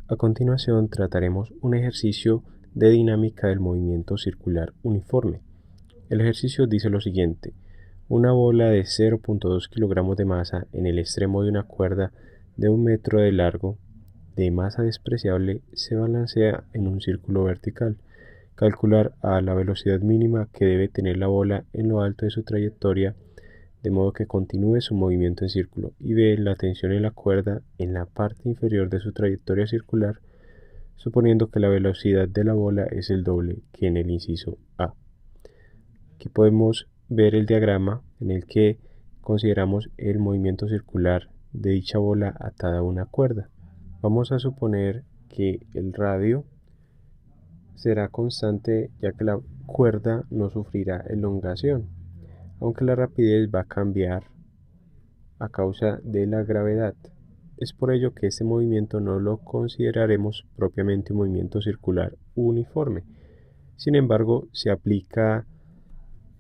A continuación trataremos un ejercicio de dinámica del movimiento circular uniforme. El ejercicio dice lo siguiente: una bola de 0.2 kilogramos de masa en el extremo de una cuerda de 1 metro de largo de masa despreciable se balancea en un círculo vertical. Calcular a la velocidad mínima que debe tener la bola en lo alto de su trayectoria de modo que continúe su movimiento en círculo, y B, la tensión en la cuerda en la parte inferior de su trayectoria circular, suponiendo que la velocidad de la bola es el doble que en el inciso A. Aquí podemos ver el diagrama en el que consideramos el movimiento circular de dicha bola atada a una cuerda. Vamos a suponer que el radio será constante ya que la cuerda no sufrirá elongación, aunque la rapidez va a cambiar a causa de la gravedad. Es por ello que este movimiento no lo consideraremos propiamente un movimiento circular uniforme. Sin embargo, se aplica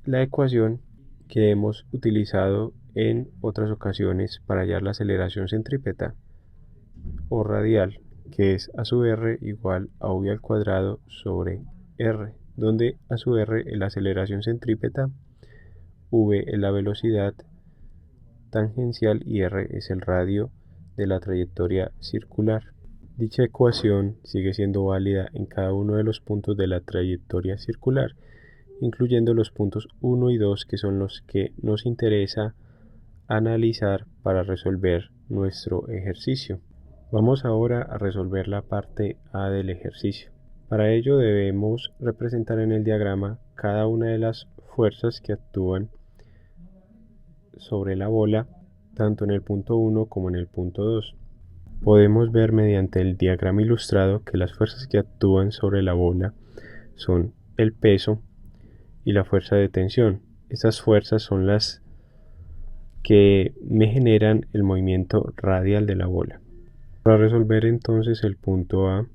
la ecuación que hemos utilizado en otras ocasiones para hallar la aceleración centrípeta o radial, que es a sub r igual a v al cuadrado sobre r, donde a sub r es la aceleración centrípeta, v es la velocidad tangencial y r es el radio de la trayectoria circular. Dicha ecuación sigue siendo válida en cada uno de los puntos de la trayectoria circular, incluyendo los puntos 1 y 2, que son los que nos interesa analizar para resolver nuestro ejercicio. Vamos ahora a resolver la parte A del ejercicio. Para ello debemos representar en el diagrama cada una de las fuerzas que actúan sobre la bola, tanto en el punto 1 como en el punto 2. Podemos ver mediante el diagrama ilustrado que las fuerzas que actúan sobre la bola son el peso y la fuerza de tensión. Estas fuerzas son las que me generan el movimiento radial de la bola. Para resolver entonces el punto A,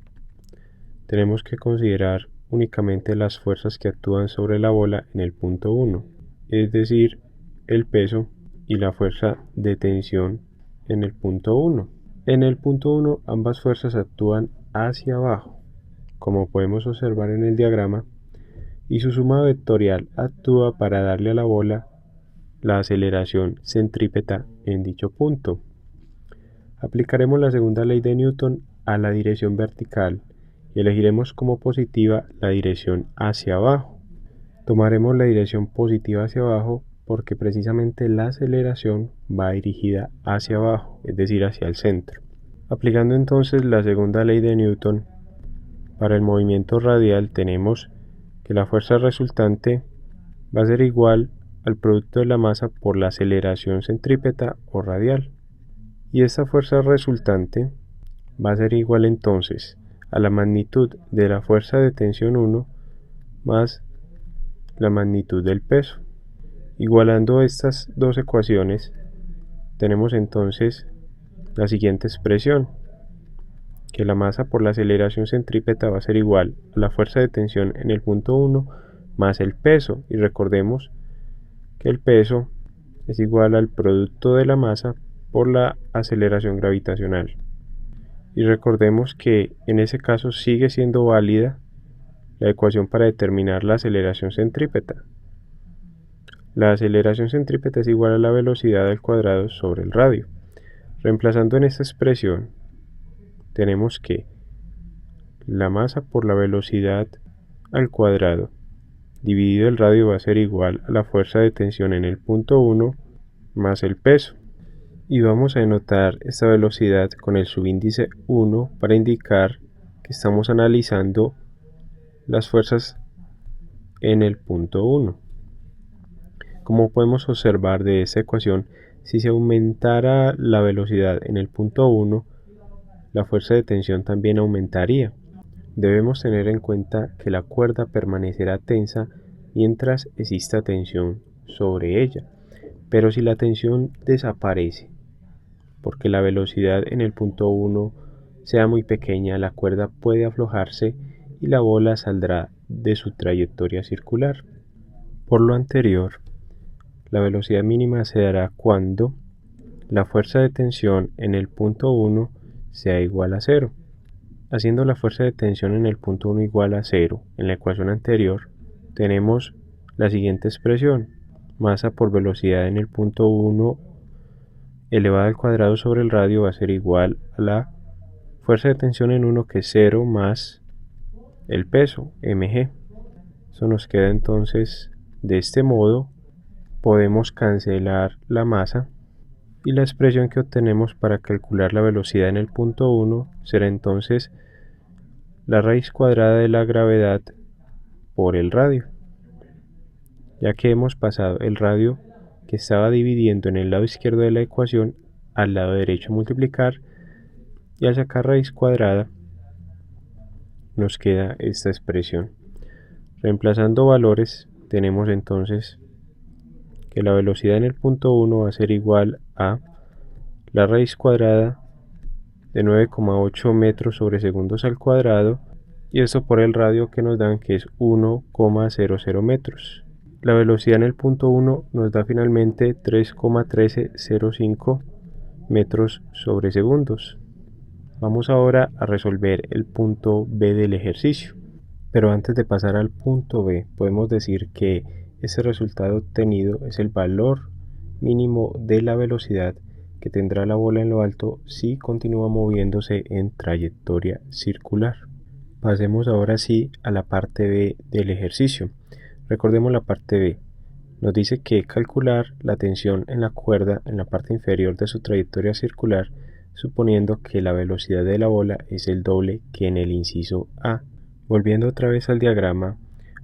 tenemos que considerar únicamente las fuerzas que actúan sobre la bola en el punto 1, es decir, el peso y la fuerza de tensión en el punto 1. En el punto 1 ambas fuerzas actúan hacia abajo, como podemos observar en el diagrama, y su suma vectorial actúa para darle a la bola la aceleración centrípeta en dicho punto. Aplicaremos la segunda ley de Newton a la dirección vertical y elegiremos como positiva la dirección hacia abajo. Tomaremos la dirección positiva hacia abajo porque precisamente la aceleración va dirigida hacia abajo, es decir, hacia el centro. Aplicando entonces la segunda ley de Newton, para el movimiento radial tenemos que la fuerza resultante va a ser igual al producto de la masa por la aceleración centrípeta o radial. Y esta fuerza resultante va a ser igual entonces a la magnitud de la fuerza de tensión 1 más la magnitud del peso. Igualando estas dos ecuaciones, tenemos entonces la siguiente expresión, que la masa por la aceleración centrípeta va a ser igual a la fuerza de tensión en el punto 1 más el peso, y recordemos que el peso es igual al producto de la masa por la aceleración gravitacional. Y recordemos que en ese caso sigue siendo válida la ecuación para determinar la aceleración centrípeta. La aceleración centrípeta es igual a la velocidad al cuadrado sobre el radio. Reemplazando en esta expresión, tenemos que la masa por la velocidad al cuadrado dividido el radio va a ser igual a la fuerza de tensión en el punto 1 más el peso. Y vamos a denotar esta velocidad con el subíndice 1 para indicar que estamos analizando las fuerzas en el punto 1. Como podemos observar de esta ecuación, si se aumentara la velocidad en el punto 1, la fuerza de tensión también aumentaría. Debemos tener en cuenta que la cuerda permanecerá tensa mientras exista tensión sobre ella, pero si la tensión desaparece, porque la velocidad en el punto 1 sea muy pequeña, la cuerda puede aflojarse y la bola saldrá de su trayectoria circular. Por lo anterior, la velocidad mínima se dará cuando la fuerza de tensión en el punto 1 sea igual a 0. Haciendo la fuerza de tensión en el punto 1 igual a 0 en la ecuación anterior, tenemos la siguiente expresión: masa por velocidad en el punto 1 elevada al cuadrado sobre el radio va a ser igual a la fuerza de tensión en 1, que es 0, más el peso, mg. Eso nos queda entonces de este modo. Podemos cancelar la masa y la expresión que obtenemos para calcular la velocidad en el punto 1 será entonces la raíz cuadrada de la gravedad por el radio, ya que hemos pasado el radio que estaba dividiendo en el lado izquierdo de la ecuación al lado derecho a multiplicar, y al sacar raíz cuadrada nos queda esta expresión. Reemplazando valores, tenemos entonces que la velocidad en el punto 1 va a ser igual a la raíz cuadrada de 9,8 metros sobre segundos al cuadrado, y esto por el radio que nos dan, que es 1,00 metros. La velocidad en el punto 1 nos da finalmente 3,1305 metros sobre segundos. Vamos ahora a resolver el punto B del ejercicio. Pero antes de pasar al punto B, podemos decir que ese resultado obtenido es el valor mínimo de la velocidad que tendrá la bola en lo alto si continúa moviéndose en trayectoria circular. Pasemos ahora sí a la parte B del ejercicio. Recordemos la parte B. Nos dice que calcular la tensión en la cuerda en la parte inferior de su trayectoria circular, suponiendo que la velocidad de la bola es el doble que en el inciso A. Volviendo otra vez al diagrama,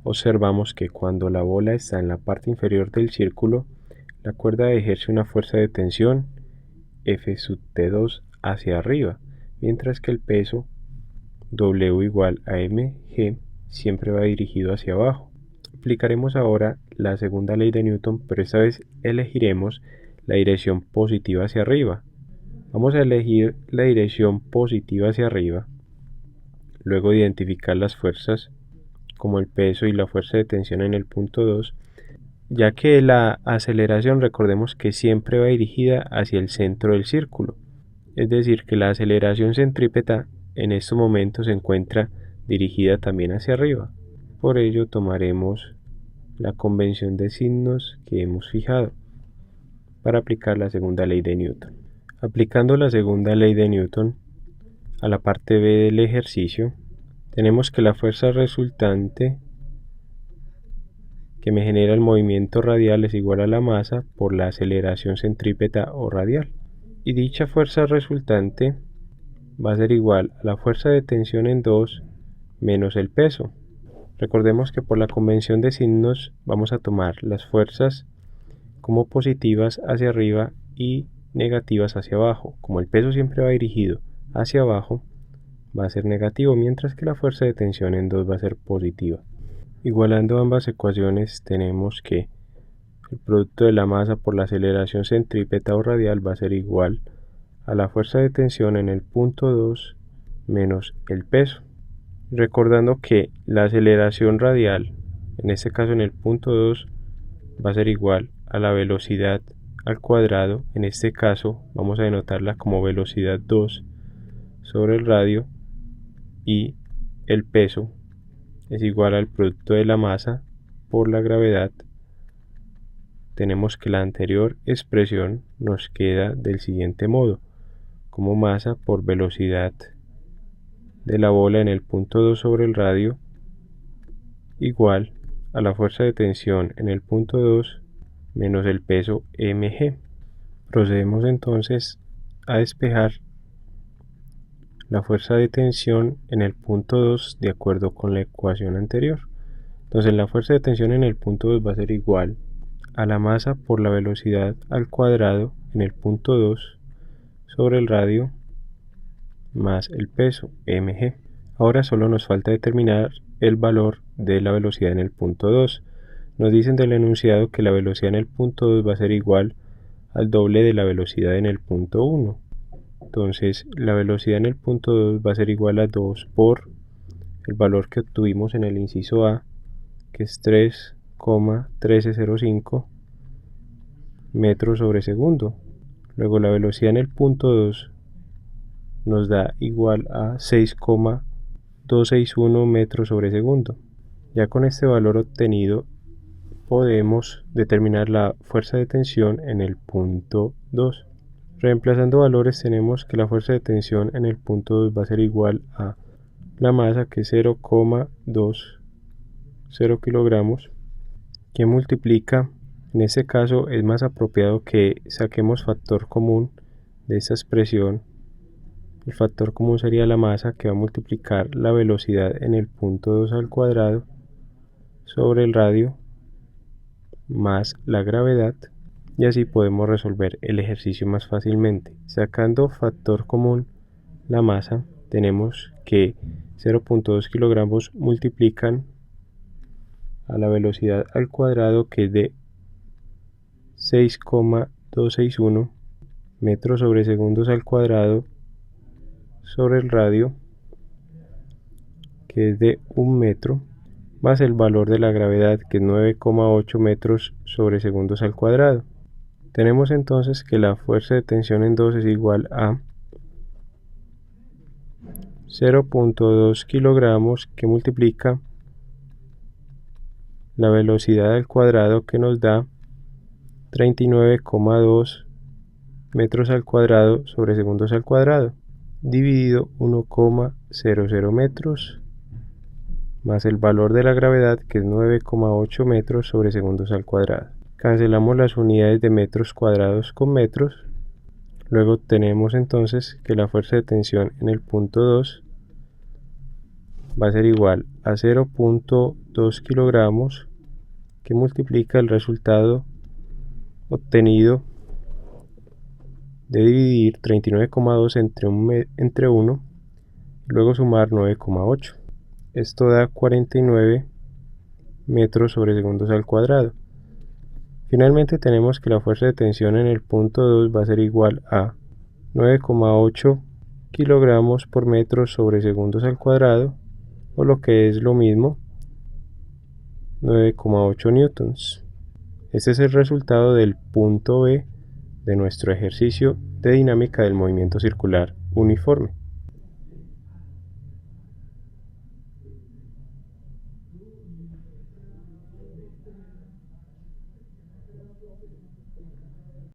observamos que cuando la bola está en la parte inferior del círculo, la cuerda ejerce una fuerza de tensión F sub T2 hacia arriba, mientras que el peso W igual a mg siempre va dirigido hacia abajo. Aplicaremos ahora la segunda ley de Newton, pero esta vez elegiremos la dirección positiva hacia arriba. Vamos a elegir la dirección positiva hacia arriba, luego de identificar las fuerzas como el peso y la fuerza de tensión en el punto 2, ya que la aceleración, recordemos que siempre va dirigida hacia el centro del círculo, es decir, que la aceleración centrípeta en estos momentos se encuentra dirigida también hacia arriba. Por ello tomaremos la convención de signos que hemos fijado para aplicar la segunda ley de Newton. Aplicando la segunda ley de Newton a la parte B del ejercicio, tenemos que la fuerza resultante que me genera el movimiento radial es igual a la masa por la aceleración centrípeta o radial, y dicha fuerza resultante va a ser igual a la fuerza de tensión en 2 menos el peso. Recordemos que por la convención de signos vamos a tomar las fuerzas como positivas hacia arriba y negativas hacia abajo. Como el peso siempre va dirigido hacia abajo, va a ser negativo, mientras que la fuerza de tensión en 2 va a ser positiva. Igualando ambas ecuaciones, tenemos que el producto de la masa por la aceleración centrípeta o radial va a ser igual a la fuerza de tensión en el punto 2 menos el peso. Recordando que la aceleración radial, en este caso en el punto 2, va a ser igual a la velocidad al cuadrado. En este caso vamos a denotarla como velocidad 2 sobre el radio, y el peso es igual al producto de la masa por la gravedad. Tenemos que la anterior expresión nos queda del siguiente modo: como masa por velocidad de la bola en el punto 2 sobre el radio igual a la fuerza de tensión en el punto 2 menos el peso mg. Procedemos entonces a despejar la fuerza de tensión en el punto 2 de acuerdo con la ecuación anterior. Entonces la fuerza de tensión en el punto 2 va a ser igual a la masa por la velocidad al cuadrado en el punto 2 sobre el radio más el peso mg. Ahora solo nos falta determinar el valor de la velocidad en el punto 2. Nos dicen del enunciado que la velocidad en el punto 2 va a ser igual al doble de la velocidad en el punto 1. Entonces la velocidad en el punto 2 va a ser igual a 2 por el valor que obtuvimos en el inciso A, que es 3,1305 metros sobre segundo. Luego la velocidad en el punto 2 nos da igual a 6,261 metros sobre segundo. Ya con este valor obtenido podemos determinar la fuerza de tensión en el punto 2. Reemplazando valores tenemos que la fuerza de tensión en el punto 2 va a ser igual a la masa, que es 0,20 kilogramos, que multiplica, en este caso es más apropiado que saquemos factor común de esta expresión. El factor común sería la masa, que va a multiplicar la velocidad en el punto 2 al cuadrado sobre el radio más la gravedad, y así podemos resolver el ejercicio más fácilmente. Sacando factor común la masa, tenemos que 0,2 kilogramos multiplican a la velocidad al cuadrado, que es de 6,261 metros sobre segundos al cuadrado, sobre el radio, que es de 1 metro, más el valor de la gravedad, que es 9,8 metros sobre segundos al cuadrado. Tenemos entonces que la fuerza de tensión en 2 es igual a 0,2 kilogramos, que multiplica la velocidad al cuadrado, que nos da 39,2 metros al cuadrado sobre segundos al cuadrado, dividido 1,00 metros, más el valor de la gravedad, que es 9,8 metros sobre segundos al cuadrado. Cancelamos las unidades de metros cuadrados con metros. Luego tenemos entonces que la fuerza de tensión en el punto 2 va a ser igual a 0,2 kilogramos, que multiplica el resultado obtenido de dividir 39,2 entre 1 y luego sumar 9,8. Esto da 49 metros sobre segundos al cuadrado. Finalmente tenemos que la fuerza de tensión en el punto 2 va a ser igual a 9,8 kilogramos por metro sobre segundos al cuadrado, o lo que es lo mismo, 9,8 newtons. Este es el resultado del punto B de nuestro ejercicio de dinámica del movimiento circular uniforme.